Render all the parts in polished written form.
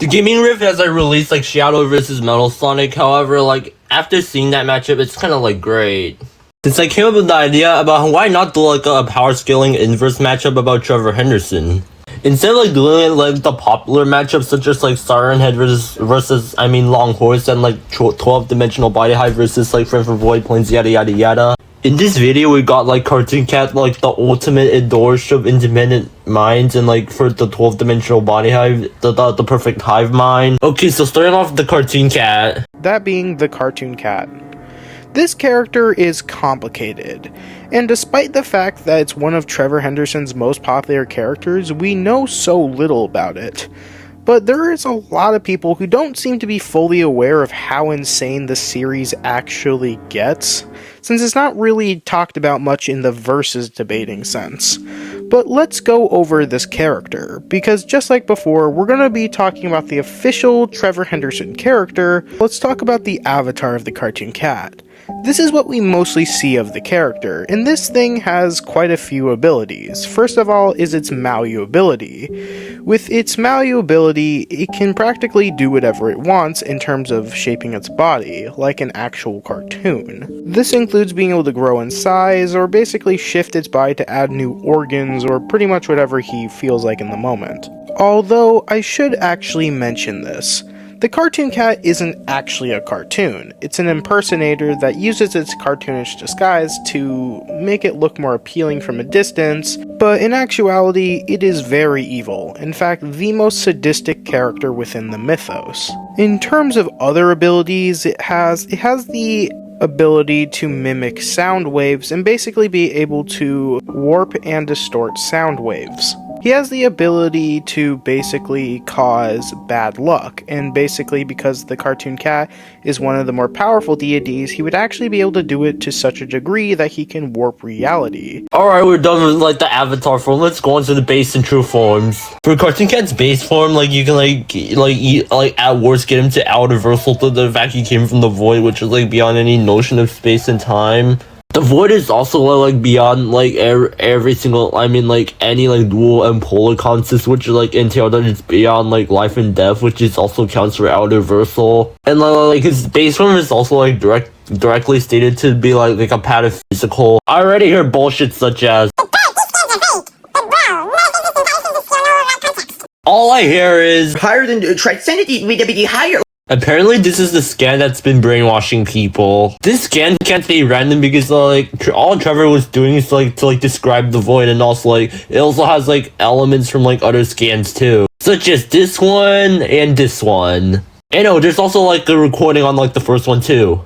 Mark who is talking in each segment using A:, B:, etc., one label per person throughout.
A: The Gaming Rift has like released like Shadow versus Metal Sonic. However, like after seeing that matchup, it's kind of like great. Since I came up with the idea about why not do like a power scaling inverse matchup about Trevor Henderson. Instead of like doing like the popular matchups such as like Siren Head versus Long Horse and like 12-dimensional Body Hive versus like Friend for Void Plains yada yada yada. In this video we got like Cartoon Cat like the ultimate endorse of independent minds, and like for the 12-dimensional Body Hive the perfect hive mind. Okay, so starting off with the Cartoon Cat.
B: That being the Cartoon Cat. This character is complicated, and despite the fact that it's one of Trevor Henderson's most popular characters, we know so little about it. But there is a lot of people who don't seem to be fully aware of how insane the series actually gets, since it's not really talked about much in the versus debating sense. But let's go over this character, because just like before, we're going to be talking about the official Trevor Henderson character. Let's talk about the avatar of the Cartoon Cat. This is what we mostly see of the character, and this thing has quite a few abilities. First of all is its malleability. With its malleability, it can practically do whatever it wants in terms of shaping its body, like an actual cartoon. This includes being able to grow in size, or basically shift its body to add new organs, or pretty much whatever he feels like in the moment. Although, I should actually mention this. The Cartoon Cat isn't actually a cartoon. It's an impersonator that uses its cartoonish disguise to make it look more appealing from a distance, but in actuality, it is very evil. In fact, the most sadistic character within the mythos. In terms of other abilities, it has the ability to mimic sound waves and basically be able to warp and distort sound waves. He has the ability to basically cause bad luck, and basically because the Cartoon Cat is one of the more powerful deities, he would actually be able to do it to such a degree that he can warp reality.
A: Alright, we're done with like the avatar form. Let's go on to the base and true forms. For Cartoon Cat's base form, like you can like at worst get him to out-reversal to the fact he came from the void, which is like beyond any notion of space and time. The void is also like beyond like every single any like dual and polar concepts, which like entail that it's beyond like life and death, which is also counts for out reversal. And like his base form is also like directly stated to be like a pataphysical. I already hear bullshit such as all I hear is
C: higher than transcendentity, higher.
A: Apparently this is the scan that's been brainwashing people. This scan can't be random because all Trevor was doing is to describe the void, and also it also has elements from other scans too, such as this one and this one. And oh, there's also a recording on the first one too.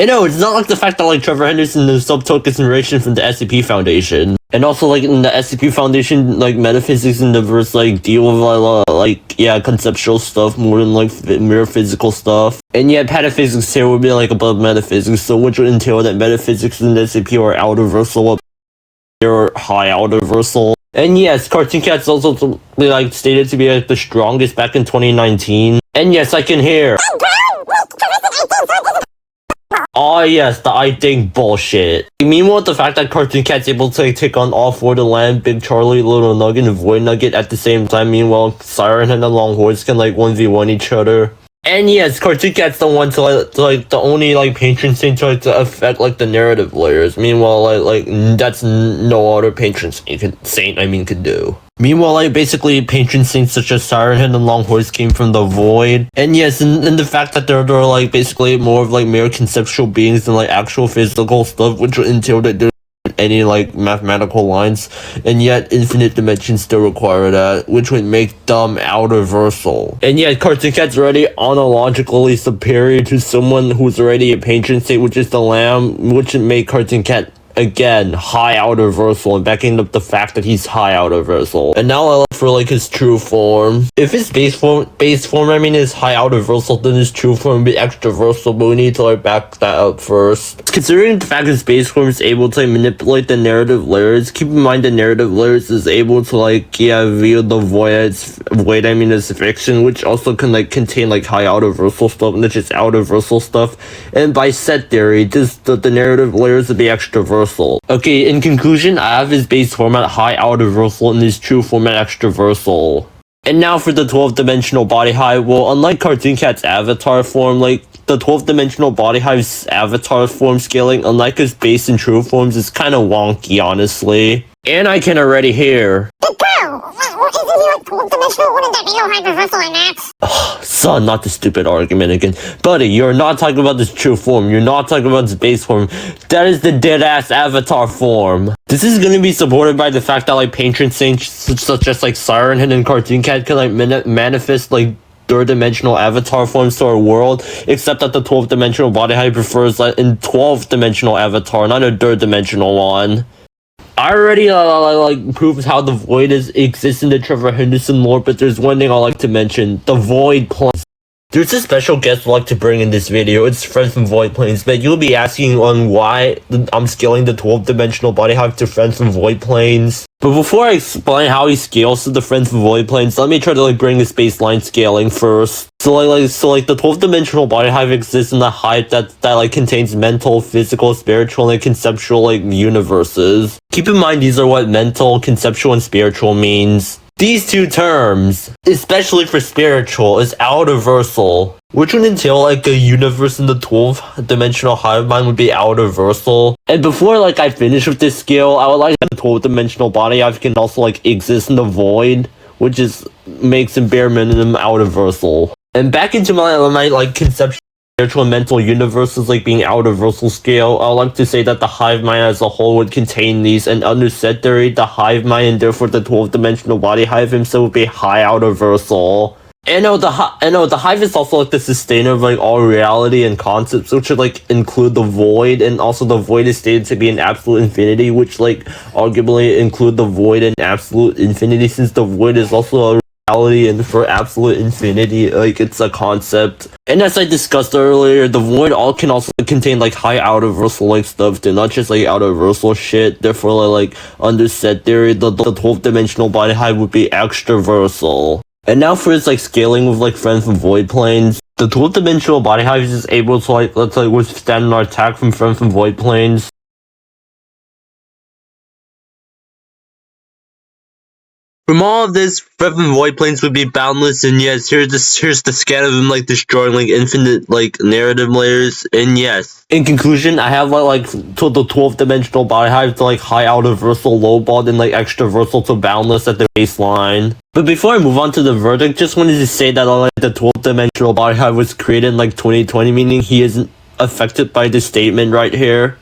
A: And no, it's not the fact that Trevor Henderson is took inspiration from the SCP Foundation, and also in the SCP Foundation metaphysics in the verse deal with conceptual stuff more than mere physical stuff. And yet pataphysics here would be above metaphysics, so which would entail that metaphysics in the SCP are out reversal, or high out reversal. And yes, Cartoon Cat's also stated to be the strongest back in 2019. And yes, I can hear. Oh yes, the I think bullshit. Meanwhile, the fact that Cartoon Cat's able to take on all four the Land, Big Charlie, Little Nugget, and Void Nugget at the same time. Meanwhile, Siren and the Long Horse can 1v1 each other. And yes, Cartoon Cat's the one to the only patron saint to affect the narrative layers. Meanwhile, that's no other patron saint could do. Meanwhile, basically patron saints such as Siren Head and Long Horse came from the void. And yes, and the fact that they're basically more of mere conceptual beings than actual physical stuff, which would entail that they're any like mathematical lines, and yet infinite dimensions still require that, which would make them out-reversal. And yet Cartoon Cat's already ontologically superior to someone who's already a patron saint, which is the lamb, which would make Cartoon Cat again high out-reversal, and backing up the fact that he's high out-reversal. And now I look for like his true form. If his base form I mean is high out-reversal, then his true form would be extraversal, but we need to like back that up first. Considering the fact his base form is able to like, manipulate the narrative layers, keep in mind the narrative layers is able to like view the void I mean is fiction, which also can like contain like high out-reversal stuff, not just out-reversal stuff. And by set theory, just the narrative layers would be extraversal. Okay, in conclusion, I have his base format high out-reversal and his true format extraversal. And now for the 12th dimensional body hive. Well, unlike Cartoon Cat's avatar form, like the 12th dimensional body hive's avatar form scaling, unlike his base and true forms, is kind of wonky, honestly. And I can already hear.
D: Isn't he like 12 dimensional? Wouldn't that be no high reversal in that?
A: Son, not the stupid argument again. Buddy, you're not talking about this true form. You're not talking about this base form. That is the dead-ass avatar form. This is gonna be supported by the fact that like patron saints such as like Siren Head and Cartoon Cat can like manifest like third-dimensional avatar forms to our world, except that the 12th dimensional body hive prefers like in 12th dimensional avatar, not a third-dimensional one. I already like proved how the void exists in the Trevor Henderson lore, but there's one thing I like to mention: the void planes. There's a special guest I'd like to bring in this video. It's Friends from Void Planes, but you'll be asking on why I'm scaling the 12th dimensional body hive to Friends from Void Planes. But before I explain how he scales to the Friends from Void Planes, let me try to like bring this baseline scaling first. So like the 12th dimensional body hive exists in the hive that like contains mental, physical, spiritual, and conceptual like universes. Keep in mind these are what mental, conceptual, and spiritual means. These two terms, especially for spiritual, is out-reversal, which would entail like a universe in the 12th dimensional hive mind would be out-reversal. And before like I finish with this scale, I would like the 12th dimensional body hive can also like exist in the void, which makes him bare minimum out-reversal. And back into my like conceptual, spiritual, and mental universes like being out-reversal scale, I would like to say that the hive mind as a whole would contain these, and under set theory, the hive mind and therefore the 12th dimensional body hive himself would be high out-reversal. And the hive is also like the sustainer of like all reality and concepts, which would like include the void, and also the void is stated to be an absolute infinity, which like arguably include the void and absolute infinity, since the void is also a reality, and for absolute infinity, like it's a concept. And as I discussed earlier, the void can also contain like high out-reversal like stuff too, not just like out-reversal shit. Therefore like under set theory, the 12th dimensional body hive would be extraversal. And now for its like scaling with like Friends from Void Planes, the 12th dimensional body hive is able to like withstand an attack from Friends from Void Planes. From all of this, Friends from Void Planes would be boundless, and yes, here's the scan of him like destroying like infinite like narrative layers, and yes. In conclusion, I have like to the 12th dimensional body hive to like high out-reversal lowball and like extraversal to boundless at the baseline. But before I move on to the verdict, just wanted to say that like the 12th dimensional body hive was created in like 2020, meaning he isn't affected by this statement right here.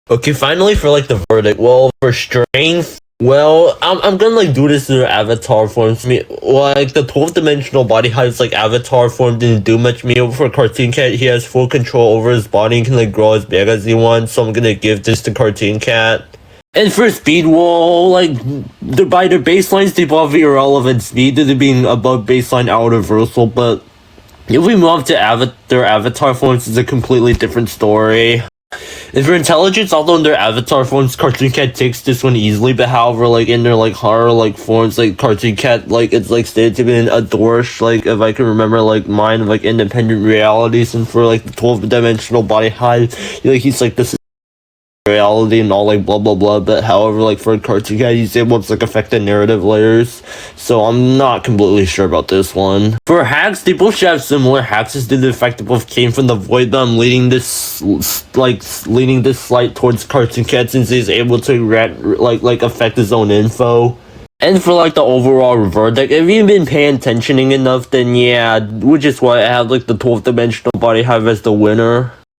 A: Okay, finally for like the verdict. Well, for strength, well, I'm gonna like do this in their avatar forms. Like the 12th dimensional body hive's like avatar form didn't do much. For Cartoon Cat, he has full control over his body and can like grow as big as he wants. So I'm gonna give this to Cartoon Cat. And for speed, well, like by their baselines, they both have irrelevant speed due to being above baseline out-reversal. But if we move to their avatar forms, it's a completely different story. And for intelligence, although in their avatar forms, Cartoon Cat takes this one easily, but however, like in their like horror like forms, like Cartoon Cat, like it's like stated to be an Adorish, like if I can remember, like mind of like independent realities. And for like the 12th dimensional body hive, like he's like this reality and all like blah blah blah, but however like for Cartoon Cat he's able to like affect the narrative layers, so I'm not completely sure about this one. For hacks, they both should have similar hacks due to the fact that both came from the void, but I'm leading this slight towards Cartoon Cat since he's able to like affect his own info. And for like the overall verdict, if you've been paying attention enough, then yeah, which is why I have like the 12th dimensional body hive as the winner.